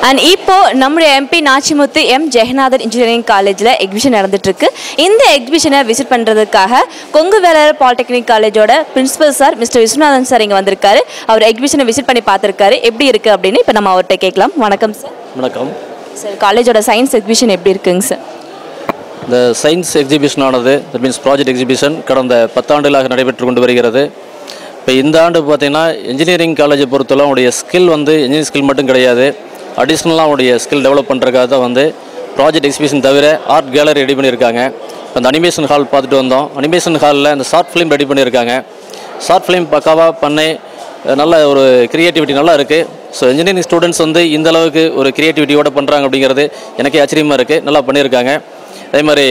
And இப்போ நம்முடைய MP Nachimuthu M Jaganathan engineering காலேஜில் எக்ஸிபிஷன் நடந்துட்டுருக்கு. இந்த எக்ஸிபிஷனை விசிட் பண்ணுறதுக்காக கொங்கு வேளாளர் பாலிடெக்னிக் காலேஜோட principal sir mister Viswanathan sir இங்கே வந்திருக்காரு. அவர் எக்ஸிபிஷனை விசிட் பண்ணி பார்த்துருக்காரு. எப்படி இருக்குது அப்படின்னு இப்போ நம்ம அவர்கிட்ட கேட்கலாம். வணக்கம் சார். வணக்கம் சார். காலேஜோட சயின்ஸ் எக்ஸிபிஷன் எப்படி இருக்குங்க சார்? இந்த சயின்ஸ் எக்ஸிபிஷனானது தட் மீன்ஸ் ப்ராஜெக்ட் எக்ஸிபிஷன் கடந்த 10 ஆண்டுகளாக நடைபெற்று கொண்டு வருகிறது. இப்போ இந்த ஆண்டு பார்த்திங்கன்னா இன்ஜினியரிங் காலேஜை பொறுத்தவரை அவங்களுடைய ஸ்கில் இன்ஜினியரிங் ஸ்கில் மட்டும் கிடையாது, அடிஷ்னலாக அவங்களுடைய ஸ்கில் டெவலப் பண்ணுறதுக்காக தான் ப்ராஜெக்ட் எக்ஸிபிஷன் தவிர ஆர்ட் கேலரி ரெடி பண்ணியிருக்காங்க. அந்த அனிமேஷன் ஹால் பார்த்துட்டு வந்தோம். அனிமேஷன் ஹாலில் அந்த ஷார்ட் ஃபிலிம் ரெடி பண்ணியிருக்காங்க. ஷார்ட் ஃபிலிம் பக்காவாக பண்ணி நல்ல ஒரு க்ரியேட்டிவிட்டி நல்லா இருக்குது. ஸோ இன்ஜினியரிங் ஸ்டூடெண்ட்ஸ் இந்த அளவுக்கு ஒரு க்ரியேட்டிவிட்டியோடு பண்ணுறாங்க அப்படிங்கிறது எனக்கே ஆச்சரியமாக இருக்குது. நல்லா பண்ணியிருக்காங்க. அதே மாதிரி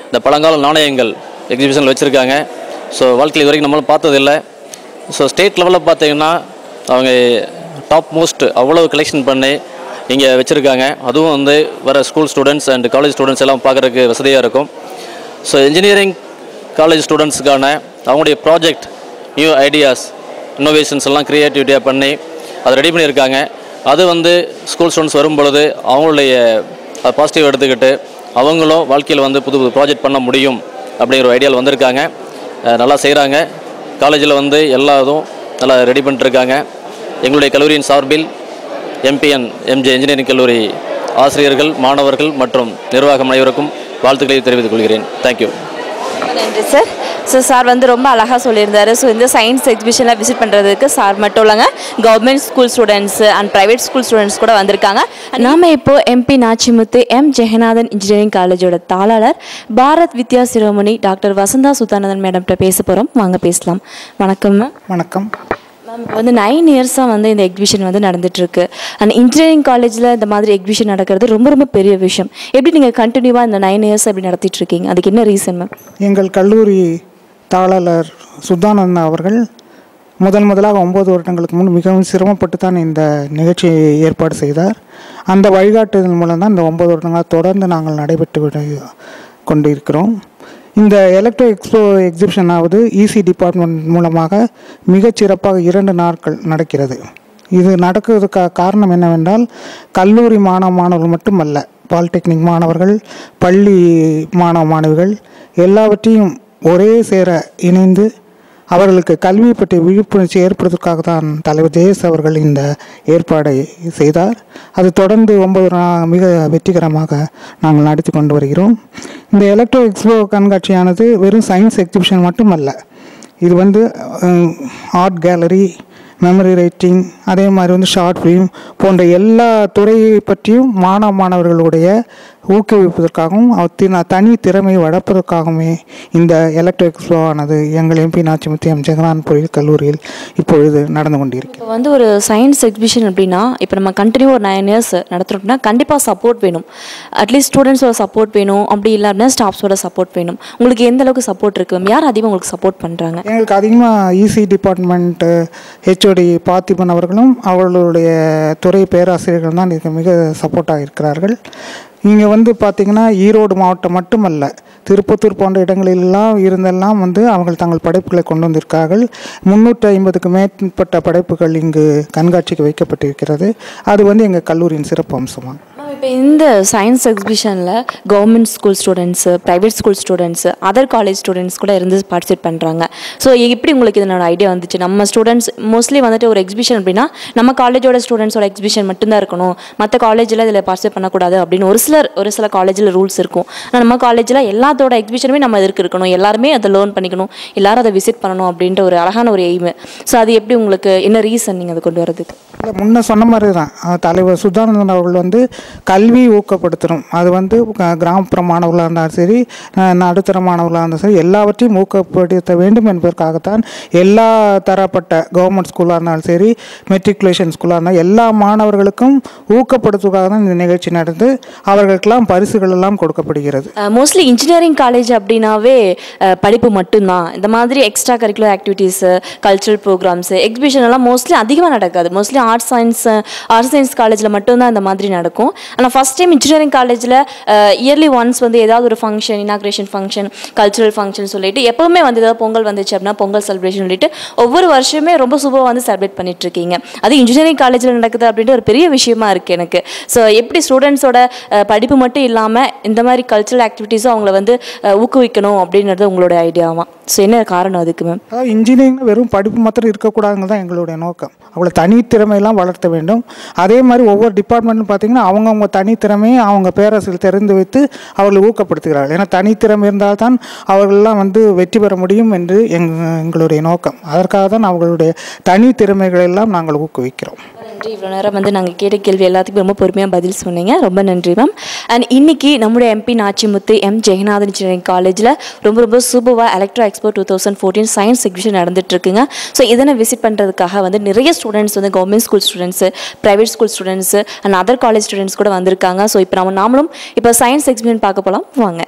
இந்த பழங்கால நாணயங்கள் எக்ஸிபிஷனில் வச்சுருக்காங்க. ஸோ வாழ்க்கையில் வரைக்கும் நம்மளும் பார்த்ததில்லை. ஸோ ஸ்டேட் லெவலில் பார்த்தீங்கன்னா அவங்க டாப் மோஸ்ட் அவ்வளோ கலெக்ஷன் பண்ணி இங்கே வச்சுருக்காங்க. அதுவும் வர school students and college students எல்லாம் பார்க்குறதுக்கு வசதியாக இருக்கும். ஸோ இன்ஜினியரிங் காலேஜ் ஸ்டூடெண்ட்ஸுக்கான அவங்களுடைய ப்ராஜெக்ட், நியூ ஐடியாஸ், இன்னோவேஷன்ஸ் எல்லாம் க்ரியேட்டிவிட்டியாக பண்ணி அதை ரெடி பண்ணியிருக்காங்க. அது ஸ்கூல் ஸ்டூடெண்ட்ஸ் வரும்பொழுது அவங்களுடைய பாசிட்டிவ் எடுத்துக்கிட்டு அவங்களும் வாழ்க்கையில் புது புது ப்ராஜெக்ட் பண்ண முடியும் அப்படிங்கிற ஒரு ஐடியாவில் வந்திருக்காங்க. நல்லா செய்கிறாங்க. காலேஜில் எல்லா இதுவும் நல்லா ரெடி பண்ணிட்டுருக்காங்க. எங்களுடைய கல்லூரியின் சார்பில் எம்பிஎன் எம்ஜே இன்ஜினியரிங் கல்லூரி ஆசிரியர்கள், மாணவர்கள் மற்றும் நிர்வாகம் அனைவருக்கும் வாழ்த்துக்களை தெரிவித்துக் கொள்கிறேன். தேங்க்யூ. நன்றி சார். ஸோ சார் ரொம்ப அழகாக சொல்லியிருந்தாரு. ஸோ இந்த சயின்ஸ் எக்ஸிபிஷனில் விசிட் பண்ணுறதுக்கு சார் மட்டும் இல்லைங்க, government school students and private school students கூட வந்திருக்காங்க. நாம் இப்போது MP Nachimuthu M Jaganathan engineering காலேஜோட தாளாளர் பாரத் வித்யா சிரோமணி டாக்டர் வசந்தா சுதானந்தன் மேடம்கிட்ட பேச போகிறோம். வாங்க பேசலாம். வணக்கம் மேம். வணக்கம் மேம். இப்போ 9 இயர்ஸாக இந்த எக்ஸிபிஷன் நடந்துகிட்ருக்கு. அண்ட் இன்ஜினியரிங் காலேஜில் இந்த மாதிரி எக்ஸிபிஷன் நடக்கிறது ரொம்ப ரொம்ப பெரிய விஷயம். எப்படி நீங்கள் கண்டினியூவாக இந்த 9 இயர்ஸ் எப்படி நடத்திட்டுருக்கீங்க? அதுக்கு என்ன ரீசன் மேம்? எங்கள் கல்லூரி தாளாளர் சுதானந்தன் அவர்கள் முதலாக 9 வருடங்களுக்கு முன் மிகவும் சிரமப்பட்டு தான் இந்த நிகழ்ச்சியை ஏற்பாடு செய்தார். அந்த வழிகாட்டுதல் மூலம் தான் இந்த 9 வருடங்களாக தொடர்ந்து நாங்கள் நடைபெற்று கொண்டிருக்கிறோம். இந்த எலக்ட்ரோ எக்ஸ்போ எக்ஸிபிஷனாவது இசி டிபார்ட்மெண்ட் மூலமாக மிகச்சிறப்பாக 2 நாட்கள் நடக்கிறது. இது நடக்கிறதுக்கு காரணம் என்னவென்றால், கல்லூரி மாணவர்கள் மட்டுமல்ல, பாலிடெக்னிக் மாணவர்கள், பள்ளி மாணவிகள் எல்லாவற்றையும் ஒரே சேர இணைந்து அவர்களுக்கு கல்வியை பற்றிய விழிப்புணர்ச்சி ஏற்படுவதற்காக தான் தலைவர் ஜெயஸ் அவர்கள் இந்த ஏற்பாடை செய்தார். அது தொடர்ந்து 9 மிக வெற்றிகரமாக நாங்கள் நடத்தி கொண்டு வருகிறோம். இந்த எலக்ட்ரோ எக்ஸ்போ கண்காட்சியானது வெறும் சயின்ஸ் எக்ஸிபிஷன் மட்டுமல்ல, இது ஆர்ட் கேலரி, மெமரி ரைட்டிங், அதே மாதிரி ஷார்ட் ஃபிலிம் போன்ற எல்லா துறையை பற்றியும் மாணவர்களுடைய ஊக்குவிப்பதற்காகவும் தனி திறமையை வளர்ப்பதற்காகவுமே இந்த எலக்ட்ரோ எக்ஸ்போ ஆனது எங்கள் எம்பி நாச்சிமுத்து எம் ஜெகநாதன் பொறியியல் கல்லூரியில் இப்பொழுது நடந்து கொண்டிருக்கு. இப்போ ஒரு சயின்ஸ் எக்ஸிபிஷன் அப்படின்னா, இப்போ நம்ம கண்டினியூ ஒரு 9 இயர்ஸ் நடத்துகிறோம்னா கண்டிப்பாக சப்போர்ட் வேணும். அட்லீஸ்ட் ஸ்டூடெண்ட்ஸோட சப்போர்ட் வேணும், அப்படி இல்லாமல் ஸ்டாஃப்ஸோட சப்போர்ட் வேணும். உங்களுக்கு எந்த அளவுக்கு சப்போர்ட் இருக்குது? யார் அதிகமாக உங்களுக்கு சப்போர்ட் பண்ணுறாங்க? எங்களுக்கு அதிகமாக இசி டிபார்ட்மெண்ட் ஹெச்ஓடி பார்த்திபன் அவர்களும் அவர்களுடைய துறை பேராசிரியர்கள் தான் இதுக்கு மிக சப்போர்ட்டாக இருக்கிறார்கள். இங்கே பார்த்திங்கன்னா ஈரோடு மாவட்டம் மட்டுமல்ல, திருப்பத்தூர் போன்ற இடங்களிலெல்லாம் இருந்தெல்லாம் அவர்கள் தங்கள் படைப்புகளை கொண்டு வந்திருக்கார்கள். 350க்கு மேற்பட்ட படைப்புகள் இங்கு கண்காட்சிக்கு வைக்கப்பட்டிருக்கிறது. அது எங்கள் கல்லூரியின் சிறப்பு அம்சமாக. இப்போ இந்த சயின்ஸ் எக்ஸிபிஷனில் government school students, private school students, other college students கூட பார்ட்டிசிபேட் பண்ணுறாங்க. ஸோ எப்படி உங்களுக்கு இதனோட ஐடியா வந்துச்சு? நம்ம ஸ்டூடெண்ட்ஸ் மோஸ்ட்லி ஒரு எக்ஸிபிஷன் அப்படின்னா நம்ம காலேஜோட ஸ்டூடெண்ட்ஸோட எக்ஸிபிஷன் மட்டும்தான் இருக்கணும், மற்ற காலேஜில் இதில் பார்ட்டிசிபேட் பண்ணக்கூடாது அப்படின்னு ஒரு சில காலேஜில் ரூல்ஸ் இருக்கும். ஆனால் நம்ம காலேஜில் எல்லாத்தோட எக்ஸிபிஷனுமே நம்ம இருக்கணும், எல்லாருமே அதை லேர்ன் பண்ணிக்கணும், எல்லாரும் அதை விசிட் பண்ணணும் அப்படின்ற ஒரு அழகான ஒரு எய்மு. ஸோ அது எப்படி உங்களுக்கு என்ன ரீசன் நீங்கள் அதை கொண்டு வரதுக்கு? முன்ன சொன்ன மாதிரி தான் தலைவர் சுதானந்தன் அவர்கள் கல்வி ஊக்கப்படுத்தணும். அது கிராமப்புற மாணவர்களாக இருந்தாலும் சரி, நடுத்தர மாணவர்களாக இருந்தாலும் சரி, எல்லாவற்றையும் ஊக்கப்படுத்த வேண்டும் என்பதற்காகத்தான் எல்லா தரப்பட்ட கவர்மெண்ட் ஸ்கூலாக இருந்தாலும் சரி, மெட்ரிகுலேஷன் ஸ்கூலாக இருந்தாலும் எல்லா மாணவர்களுக்கும் ஊக்கப்படுத்துவதற்காக தான் இந்த நிகழ்ச்சி நடந்து அவர்களுக்கெல்லாம் பரிசுகள் எல்லாம் கொடுக்கப்படுகிறது. மோஸ்ட்லி இன்ஜினியரிங் காலேஜ் அப்படின்னாவே படிப்பு மட்டும்தான். இந்த மாதிரி extra curricular activities, cultural programs, exhibition எல்லாம் மோஸ்ட்லி அதிகமாக நடக்காது. மோஸ்ட்லி ஆர்ட்ஸ் சயின்ஸ் காலேஜில் மட்டும்தான் இந்த மாதிரி நடக்கும். ஆனால் ஃபஸ்ட் டைம் இன்ஜினியரிங் காலேஜில் இயர்லி ஒன்ஸ் வந்து ஏதாவது ஒரு function, inauguration function, cultural function சொல்லிட்டு எப்போவுமே வந்து ஏதாவது பொங்கல் வந்துச்சு அப்படின்னா பொங்கல் செலிப்ரேஷன் சொல்லிட்டு ஒவ்வொரு வருஷமே ரொம்ப சூப்பராக வந்து செலிப்ரேட் பண்ணிட்டு இருக்கீங்க. அது இன்ஜினியரிங் காலேஜில் நடக்குது அப்படின்ட்டு ஒரு பெரிய விஷயமா இருக்குது எனக்கு. ஸோ எப்படி ஸ்டூடெண்ட்ஸோட படிப்பு மட்டும் இல்லாமல் இந்த மாதிரி கல்ச்சுரல் ஆக்டிவிட்டீஸும் அவங்கள வந்து ஊக்குவிக்கணும் அப்படின்றது உங்களோட ஐடியாவா? ஸோ என்ன காரணம் அதுக்கு மேம்? அதாவது இன்ஜினியரிங் வெறும் படிப்பு மாத்திரம் இருக்கக்கூடாதுங்க தான் எங்களுடைய நோக்கம். அவங்கள தனித்திறமையெல்லாம் வளர்த்த வேண்டும். அதே மாதிரி ஒவ்வொரு டிபார்ட்மெண்ட்னு பார்த்தீங்கன்னா அவங்கவுங்க தனித்திறமையை அவங்க பேராசிரியர் தெரிந்து வைத்து அவர்களை ஊக்கப்படுத்துகிறார்கள். ஏன்னா தனித்திறமை இருந்தால்தான் அவர்களெல்லாம் வந்து வெற்றி பெற முடியும் என்று எங்களுடைய நோக்கம். அதற்காக தான் அவர்களுடைய தனித்திறமைகளெல்லாம் நாங்கள் ஊக்குவிக்கிறோம். நன்றி. இவ்வளோ நேரம் வந்து நாங்கள் கேட்ட கேள்வி எல்லாத்துக்கும் ரொம்ப பொறுமையாக பதில் சொன்னீங்க. ரொம்ப நன்றி மேம். அண்ட் இன்னைக்கு நம்முடைய MP Nachimuthu M Jaganathan engineering காலேஜில் ரொம்ப சூப்பராக எலக்ட்ரோ எக்ஸ்போ 2014 சயின்ஸ் எக்ஸிபிஷன் நடந்துட்டுருக்குங்க. ஸோ இதனை விசிட் பண்ணுறதுக்காக வந்து நிறைய ஸ்டூடெண்ட்ஸ் வந்து government school students, private school students and other college students கூட வந்திருக்காங்க. ஸோ இப்போ நாமளும் இப்போ சயின்ஸ் எக்ஸிபிஷன் பார்க்க போகலாம் வாங்க.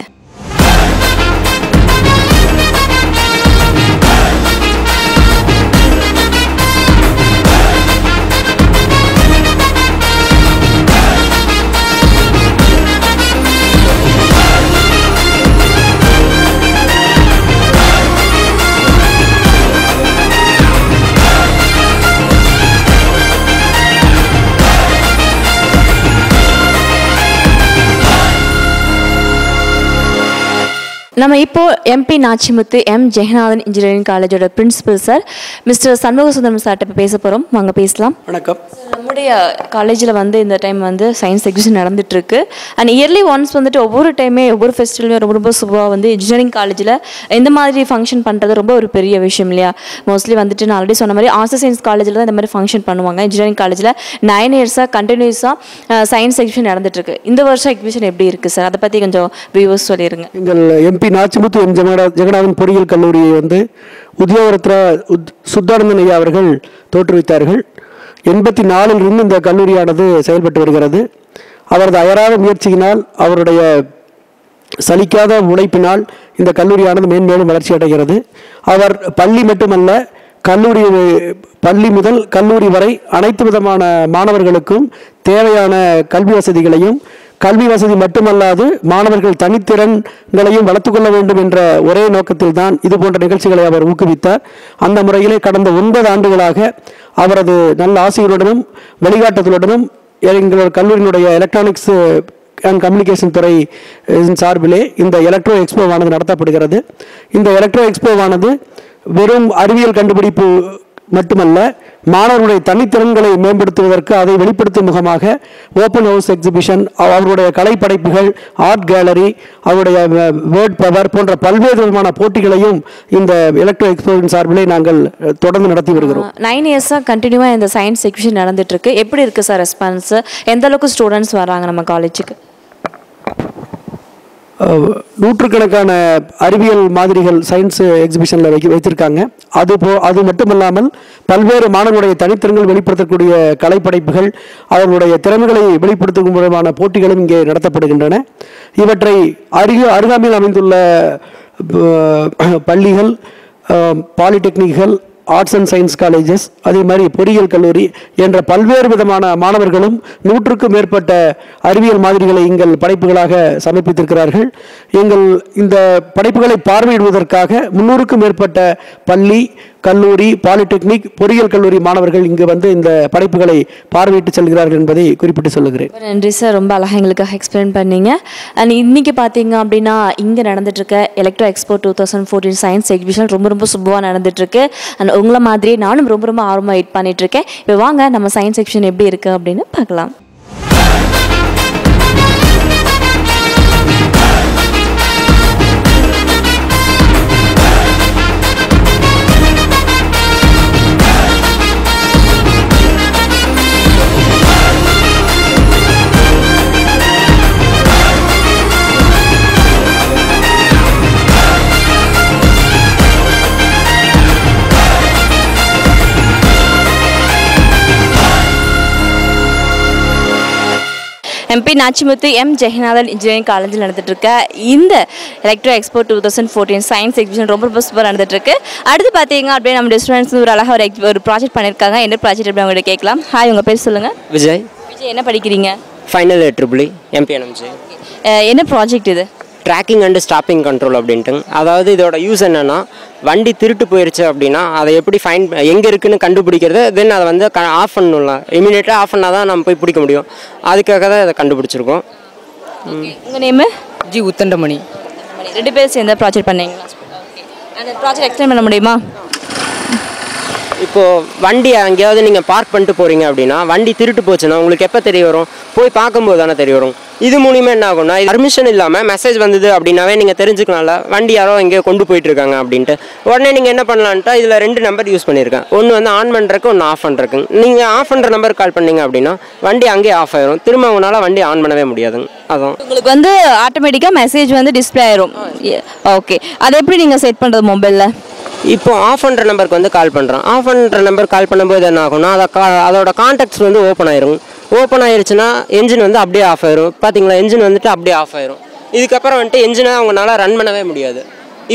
நம்ம இப்போ MP Nachimuthu M Jaganathan engineering காலேஜோட பிரின்சிபல் சார் மிஸ்டர் சண்முகசுந்தரம் சார்ட்ட இப்போ பேச போகிறோம். வாங்க பேசலாம். வணக்கம். நம்முடைய காலேஜில் வந்து இந்த டைம் வந்து சயின்ஸ் எக்ஸிபிஷன் நடந்துட்டுருக்கு. அண்ட் இயர்லி ஒன்ஸ் வந்துட்டு ஒவ்வொரு டைமே ஒவ்வொரு ஃபெஸ்டிவலுமே ரொம்ப சூப்பராக வந்து இன்ஜினியரிங் காலேஜில் இந்த மாதிரி ஃபங்க்ஷன் பண்ணுறது ரொம்ப ஒரு பெரிய விஷயம் இல்லையா? மோஸ்ட்லி வந்துட்டு நான் ஆல்ரெடி சொன்ன மாதிரி ஆர்ட்ஸ் சயின்ஸ் காலேஜில் தான் இந்த மாதிரி ஃபங்க்ஷன் பண்ணுவாங்க. இன்ஜினியரிங் காலேஜில் 9 இயர்ஸாக கண்டினியூஸாக சயின்ஸ் எக்ஸிபிஷன் நடந்துட்டுருக்கு. இந்த வருஷம் எக்ஸிபிஷன் எப்படி இருக்குது சார்? அதை பற்றி கொஞ்சம் வியூவர்ஸ் சொல்லிடுங்க. எங்கள் எம்பி நாச்சிமுத்து எம் ஜெகநாதன் பொறியியல் கல்லூரியை வந்து உத்தியோகரத்னா சுத்தானந்தன் ஐயா அவர்கள் தோற்றுவித்தார்கள். 84 இந்த கல்லூரியானது செயல்பட்டு வருகிறது. அவரது அயராத முயற்சியினால், அவருடைய சலிக்காத உழைப்பினால் இந்த கல்லூரியானது மேன்மேலும் வளர்ச்சி அடைகிறது. அவர் பள்ளி மட்டுமல்ல, பள்ளி முதல் கல்லூரி வரை அனைத்து விதமான மாணவர்களுக்கும் தேவையான கல்வி வசதிகளையும், கல்வி வசதி மட்டுமல்லாது மாணவர்கள் தனித்திறன்களையும் வளர்த்து கொள்ள வேண்டும் என்ற ஒரே நோக்கத்தில் தான் இது போன்ற நிகழ்ச்சிகளை அவர் ஊக்குவித்தார். அந்த முறையிலே கடந்த 9 ஆண்டுகளாக அவரது நல்ல ஆசிரியருடனும் வழிகாட்டுதலுடனும் எங்களோட கல்லூரியினுடைய எலக்ட்ரானிக்ஸ் அண்ட் கம்யூனிகேஷன் துறை சார்பிலே இந்த எலக்ட்ரோ எக்ஸ்போவானது நடத்தப்படுகிறது. இந்த எலக்ட்ரோ எக்ஸ்போவானது வெறும் அறிவியல் கண்டுபிடிப்பு மட்டுமல்ல, மாணவர்களுடைய தனித்திறன்களை மேம்படுத்துவதற்கு அதை வெளிப்படுத்தும் முகமாக ஓப்பன் ஹவுஸ் எக்ஸிபிஷன், அவருடைய கலைப்படைப்புகள், ஆர்ட் கேலரி, அவருடைய வேர்ட் பவர் போன்ற பல்வேறு விதமான போட்டிகளையும் இந்த எலக்ட்ரோ எக்ஸ்போவின் சார்பிலே நாங்கள் தொடர்ந்து நடத்தி வருகிறோம். 9 இயர்ஸாக கண்டினியூவாக இந்த சயின்ஸ் எக்ஸிபிஷன் நடந்துட்டு இருக்கு. எப்படி இருக்கு சார் ரெஸ்பான்ஸ்? எந்த அளவுக்கு ஸ்டூடெண்ட்ஸ் வராங்க நம்ம காலேஜுக்கு? நூற்றுக்கணக்கான அறிவியல் மாதிரிகள் சயின்ஸ் எக்ஸிபிஷனில் வைத்திருக்காங்க. அது மட்டுமல்லாமல் பல்வேறு மாணவர்களுடைய தனித்திறன்கள் வெளிப்படுத்தக்கூடிய கலைப்படைப்புகள், அவர்களுடைய திறமைகளை வெளிப்படுத்தும் மூலமான போட்டிகளும் இங்கே நடத்தப்படுகின்றன. இவற்றை அருகாமையில் அமைந்துள்ள பள்ளிகள், பாலிடெக்னிக்கள், ஆர்ட்ஸ் அண்ட் சயின்ஸ் காலேஜஸ், அதே மாதிரி பொறியியல் கல்லூரி என்ற பல்வேறு விதமான மாணவர்களும் 100க்கும் மேற்பட்ட அறிவியல் மாதிரிகளை எங்கள் படைப்புகளாக சமர்ப்பித்திருக்கிறார்கள். எங்கள் இந்த படைப்புகளை பார்வையிடுவதற்காக 300க்கும் மேற்பட்ட பள்ளி, கல்லூரி, பாலிடெக்னிக், பொறியியல் கல்லூரி மாணவர்கள் இங்கு வந்து இந்த படைப்புகளை பார்வையிட்டு செல்கிறார்கள் என்பதை குறிப்பிட்டு சொல்லுகிறேன். நன்றி சார், ரொம்ப அழகாக எங்களுக்காக எக்ஸ்பிளைன் பண்ணீங்க. அண்ட் இன்னைக்கு பார்த்தீங்க அப்படின்னா இங்கே நடந்துட்டு இருக்க எலக்ட்ரோ எக்ஸ்போ 2014 சயின்ஸ் எக்ஸிபிஷன் ரொம்ப சூப்பராக நடந்துட்டு இருக்கு. அண்ட் உங்களை மாதிரி நானும் ரொம்ப ஆர்வமாக வெயிட் பண்ணிட்டு இருக்கேன். இப்போ வாங்க நம்ம சயின்ஸ் எக்ஸிபிஷன் எப்படி இருக்கு அப்படின்னு பார்க்கலாம். M P Nachimuthu M Jaganathan engineering காலேஜில் நடந்துட்டு இருக்க இந்த எலக்ட்ரோ எக்ஸ்போ 2014 சயின்ஸ் எக்ஸிபிஷன் ரொம்ப சூப்பராக நடந்துட்டு இருக்கு. அடுத்து பார்த்தீங்க அப்படியே நம்ம ஸ்டூடெண்ட்ஸ் ஒரு அழகாக ஒரு ப்ராஜெக்ட் பண்ணியிருக்காங்க. என்ன ப்ராஜெக்ட் அப்படி அவங்கள்ட்ட கேட்கலாம். ஹாய், உங்கள் பேர் சொல்லுங்கள். விஜய். விஜய், என்ன படிக்கிறீங்க? Final triple MBNMG. என்ன ப்ராஜெக்ட் இது? ட்ராக்கிங் அண்டு ஸ்டாப்பிங் கண்ட்ரோல் அப்படின்ட்டு. அதாவது இதோட யூஸ் என்னென்னா, வண்டி திருட்டு போயிடுச்சு அப்படின்னா அதை எப்படி எங்கே இருக்குதுன்னு கண்டுபிடிக்கிறது, தென் அதை வந்து ஆஃப் பண்ணலாம். இமீடியட்டாக ஆஃப் பண்ணால் தான் நம்ம போய் பிடிக்க முடியும். அதுக்காக தான் இதை கண்டுபிடிச்சிருக்கோம். உங்கள் நேமு? ஜி உத்தண்டமணி. 2 பேர் சேர்ந்த ப்ராஜெக்ட் பண்ணீங்களா? அந்த ப்ராஜெக்ட் எக்ஸ்பிளைன் பண்ண முடியுமா? இப்போது வண்டி எங்கேயாவது நீங்கள் பார்க் பண்ணிட்டு போகிறீங்க அப்படின்னா, வண்டி திருட்டு போச்சுன்னா உங்களுக்கு எப்போ தெரிய வரும்? போய் பார்க்கும்போது தானே தெரிய வரும். இது மூலிமா என்ன ஆகும்னா, பர்மிஷன் இல்லாமல் மெசேஜ் வந்தது அப்படின்னாவே நீங்கள் தெரிஞ்சுக்கலாம்ல வண்டி யாரோ எங்கேயோ கொண்டு போயிட்டுருக்காங்க அப்படின்ட்டு. உடனே நீங்கள் என்ன பண்ணலான்ட்டா, இதில் 2 நம்பர் யூஸ் பண்ணியிருக்கேன். ஒன்று வந்து ஆன் பண்ணுறக்கு, ஒன்று ஆஃப் பண்ணுறக்கு. நீங்கள் ஆஃப் பண்ணுற நம்பர் கால் பண்ணிங்க அப்படின்னா வண்டி அங்கேயே ஆஃப் ஆயிரும். திரும்ப உங்களால் வண்டி ஆன் பண்ணவே முடியாதுங்க. அதான் உங்களுக்கு வந்து ஆட்டோமேட்டிக்காக மெசேஜ் வந்து டிஸ்பிளே ஆயிரும். ஓகே, அதை எப்படி நீங்கள் செட் பண்ணுறது மொபைலில்? இப்போ ஆஃப் பண்ணுற நம்பருக்கு வந்து கால் பண்ணுறோம். ஆஃப் பண்ணுற நம்பர் கால் பண்ணும்போது என்ன ஆகும்னா, அதோட கான்டாக்ட்ஸ் வந்து ஓப்பன் ஆயிரும். ஓப்பன் ஆயிருச்சுன்னா என்ஜின் வந்து அப்படியே ஆஃப் ஆயிரும். பார்த்தீங்களா, என்ஜின் வந்துட்டு அப்படியே ஆஃப் ஆயிரும். இதுக்கப்புறம் வந்துட்டு என்ஜினை அவங்களால ரன் பண்ணவே முடியாது.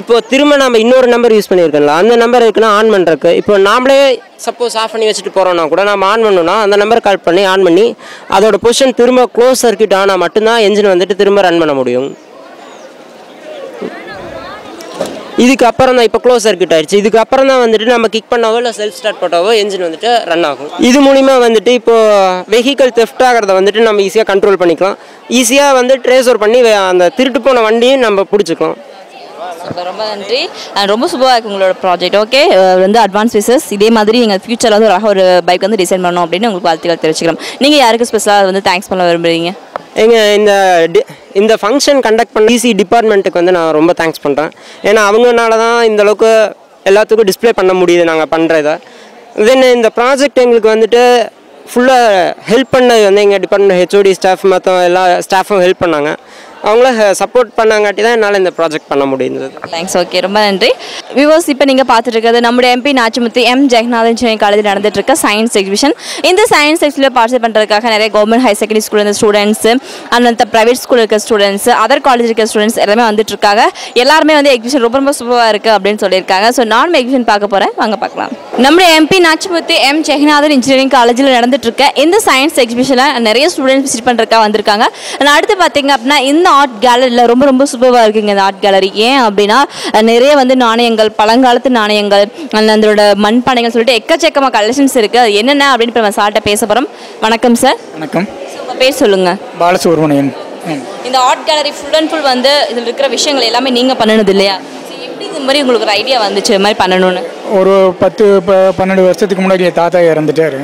இப்போ திரும்ப நம்ம இன்னொரு நம்பர் யூஸ் பண்ணியிருக்கோம்ல, அந்த நம்பர் இருக்குன்னா ஆன் பண்ணுறக்கு. இப்போ நாமளே சப்போஸ் ஆஃப் பண்ணி வச்சுட்டு போகிறோன்னா கூட நம்ம ஆன் பண்ணணும்னா அந்த நம்பர் கால் பண்ணி ஆன் பண்ணி அதோட பொசிஷன் திரும்ப க்ளோஸ் சர்க்யூட் ஆனால் மட்டும்தான் என்ஜின் வந்துட்டு திரும்ப ரன் பண்ண முடியும். இதுக்கு அப்புறம் தான் இப்போ க்ளோஸ் சர்க்யூட் ஆயிடுச்சு. இதுக்கு அப்புறம் தான் வந்துட்டு நம்ம கிக் பண்ணாவோ இல்லை செல்ஃப் ஸ்டார்ட் பண்ணாவோ என்ஜின் வந்துட்டு ரன் ஆகும். இது மூலிமா வந்துட்டு இப்போது வெஹிக்கிள் தெஃப்ட் ஆகிறத வந்துட்டு நம்ம ஈஸியாக கண்ட்ரோல் பண்ணிக்கலாம். ஈஸியாக வந்து ட்ரேஸ் ஓவர் பண்ணி அந்த திருட்டு போன வண்டியும் நம்ம பிடிச்சிக்கலாம். ரொம்ப நன்றி. ரொம்ப சூப்பராக இருக்குது உங்களோட ப்ராஜெக்ட். ஓகே, வந்து அட்வான்ஸ் விசஸ் இதே மாதிரி நீங்கள் ஃபியூச்சரில் வந்து ஒரு பைக் வந்து டிசைன் பண்ணணும் அப்படின்னு உங்களுக்கு வாழ்த்துக்கள் தெரிவிச்சுக்கிறோம். நீங்கள் யாருக்கு ஸ்பெஷலாக வந்து தேங்க்ஸ் பண்ண விரும்புகிறீங்க? இந்த ஃபங்க்ஷன் கண்டக்ட் பண்ண டிசி டிபார்ட்மெண்ட்டுக்கு வந்து நான் ரொம்ப தேங்க்ஸ் பண்ணுறேன். ஏன்னா அவங்கனால தான் இந்தளவுக்கு எல்லாத்துக்கும் டிஸ்பிளே பண்ண முடியுது நாங்கள் பண்ணுறத. தென் இந்த ப்ராஜெக்ட் எங்களுக்கு வந்துட்டு ஃபுல்லாக ஹெல்ப் பண்ணது வந்து எங்கள் டிபார்ட்மெண்ட் ஹெச்ஓடி ஸ்டாஃப் மற்ற எல்லா ஸ்டாஃபும் ஹெல்ப் பண்ணாங்க. அவங்கள சப்போர்ட் பண்ணாங்காட்டி தான் என்னால் இந்த ப்ராஜெக்ட் பண்ண முடியுது. தேங்க்ஸ். ஓகே, ரொம்ப நன்றி. வியூவர்ஸ், இப்போ நீங்கள் பார்த்துட்டு இருக்கிறது நம்முடைய MP Nachimuthu M Jaganathan engineering காலேஜில் நடந்துட்டு இருக்க சயின்ஸ் எக்ஸிபிஷன். இந்த சயின்ஸ் எக்ஸிபிஷனில் பார்ட்டிசிபேட் பண்ணுறதுக்காக நிறைய கவர்மெண்ட் ஹையர் செகண்டரி ஸ்கூல் இருந்த ஸ்டூடெண்ட்ஸு, அந்த ப்ரைவேட் ஸ்கூல் இருக்க ஸ்டூடெண்ட்ஸ், அதர் காலேஜ் இருக்க ஸ்டூடெண்ட்ஸ் எல்லாமே வந்துட்டு இருக்காங்க. எல்லாருமே வந்து எக்ஸிபிஷன் ரொம்ப ரொம்ப சூப்பராக இருக்குது அப்படின்னு சொல்லியிருக்காங்க. ஸோ நானும் எக்ஸிபிஷன் பார்க்க போகிறேன், வாங்க பார்க்கலாம். நம்முடைய MP Nachimuthu M Jaganathan engineering காலேஜில் நடந்துட்டு இருக்க இந்த சயின்ஸ் எக்ஸிபிஷனில் நிறைய ஸ்டூடெண்ட்ஸ் விசிட் பண்ணுறதுக்காக வந்திருக்காங்க. அடுத்து பார்த்தீங்க அப்படின்னா இந்த ஆர்ட் கேலரியில் ரொம்ப ரொம்ப சூப்பராக இருக்குங்க இந்த ஆர்ட் கேலரி. ஏன் அப்படின்னா நிறைய வந்து நாணயங்கள், பழங்காலத்து நாணயங்கள், அதோட மண்பானைகள் சொல்லிட்டு எக்கச்சக்கமாக கலெக்ஷன்ஸ் இருக்குது. அது என்னென்ன அப்படின்னு இப்போ நம்ம சார்ட்ட பேச போகிறோம். வணக்கம் சார். வணக்கம். உங்கள் பேர் சொல்லுங்கள். பாலசுப்ரமணியன். இந்த art gallery full and full வந்து இதில் இருக்கிற விஷயங்கள் எல்லாமே நீங்கள் பண்ணணுது இல்லையா? எப்படி இது மாதிரி உங்களுக்கு ஒரு ஐடியா வந்துச்சு இது மாதிரி பண்ணணும்னு? ஒரு 10-12 வருஷத்துக்கு முன்னாடி என் தாத்தா இறந்துட்டார்.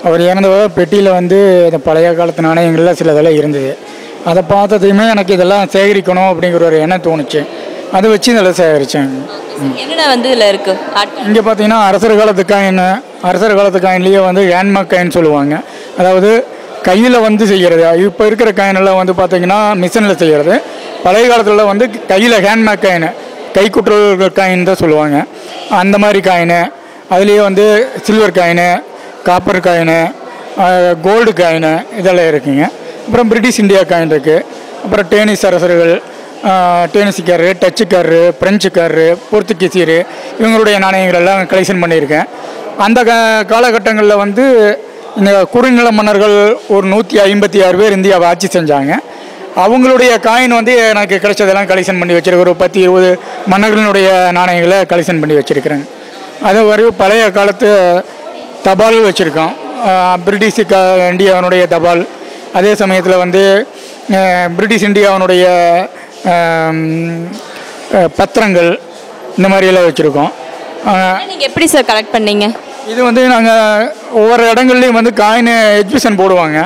அவர் இறந்தவரை பெட்டியில் வந்து இந்த பழைய காலத்து நாணயங்கள்லாம் சில இதெல்லாம் இருந்தது. அதை பார்த்ததையுமே எனக்கு இதெல்லாம் சேகரிக்கணும் அப்படிங்கிற ஒரு எண்ணம் தோணுச்சு. அதை வச்சு இதெல்லாம் சேகரித்தேன். என்னென்ன வந்து இதில் இருக்குது? இங்கே பார்த்தீங்கன்னா அரசர் காலத்து காயின், அரசர் காலத்து காயின்லேயே வந்து ஹேண்ட்மேக் காயின் சொல்லுவாங்க. அதாவது கையில் வந்து செய்கிறது. இப்போ இருக்கிற காயினெல்லாம் வந்து பார்த்திங்கன்னா மிஷினில் செய்கிறது. பழைய காலத்தில் வந்து கையில் ஹேண்ட்மேக் காயின், கைக்குற்றல் காயின் தான் சொல்லுவாங்க. அந்த மாதிரி காயின், அதுலேயே வந்து silver coin, copper coin, gold coin இதெல்லாம் இருக்குங்க. அப்புறம் பிரிட்டிஷ் இந்தியா காயின் இருக்குது. அப்புறம் டேனிஸ் அரசர்கள், டேனிஸுக்காரரு, டச்சுக்காரரு, பிரெஞ்சுக்காரரு, போர்த்துகீசியர் இவங்களுடைய நாணயங்கள் எல்லாம் கலெக்ஷன் பண்ணியிருக்கேன். அந்த காலகட்டங்களில் வந்து இந்த குறுநில மன்னர்கள் ஒரு 156 பேர் இந்தியாவை ஆட்சி செஞ்சாங்க. அவங்களுடைய காயின் வந்து எனக்கு கிடைச்சதெல்லாம் கலெக்ஷன் பண்ணி வச்சுருக்கேன். ஒரு 10-20 மன்னர்களுடைய நாணயங்களை கலெக்ஷன் பண்ணி வச்சுருக்கிறேன். அது வரையும் பழைய காலத்து தபால் வச்சுருக்கோம். பிரிட்டிஷ் இந்தியாவினுடைய தபால், அதே சமயத்தில் வந்து பிரிட்டிஷ் இந்தியாவினுடைய பத்திரங்கள், இந்த மாதிரியெல்லாம் வச்சுருக்கோம். நீங்கள் எப்படி சார் கலெக்ட் பண்ணீங்க? இது வந்து நாங்கள் ஒவ்வொரு இடங்கள்லையும் வந்து காயின் எக்ஸிபிஷன் போடுவாங்க.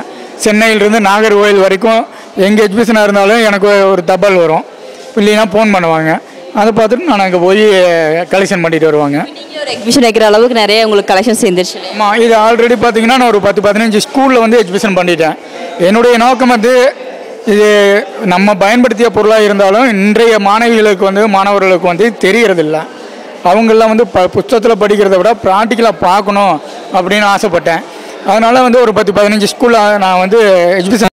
சென்னையிலிருந்து நாகர்கோவில் வரைக்கும் எங்கே எக்ஸிபிஷனாக இருந்தாலும் எனக்கு ஒரு தபால் வரும். இல்லைன்னா ஃபோன் பண்ணுவாங்க. அதை பார்த்துட்டு நான் அங்கே போய் கலெக்ஷன் பண்ணிட்டு வருவாங்க. ஒரு எக்ஸிபிஷன் வைக்கிற அளவுக்கு நிறைய உங்களுக்கு கலெக்ஷன் சேர்ந்துருச்சு. ஆமாம், இது ஆல்ரெடி பார்த்தீங்கன்னா நான் ஒரு 10-15 ஸ்கூலில் வந்து எக்ஸிபிஷன் பண்ணிட்டேன். என்னுடைய நோக்கம் வந்து இது நம்ம பயன்படுத்திய பொருளாக இருந்தாலும் இன்றைய மாணவர்களுக்கு வந்து தெரியறதில்லை. அவங்கெல்லாம் வந்து புத்தகத்தில் படிக்கிறத விட ப்ராக்டிக்கலாக பார்க்கணும் அப்படின்னு ஆசைப்பட்டேன். அதனால் வந்து ஒரு 10-15 ஸ்கூலில் நான் வந்து எக்ஸிபிஷன்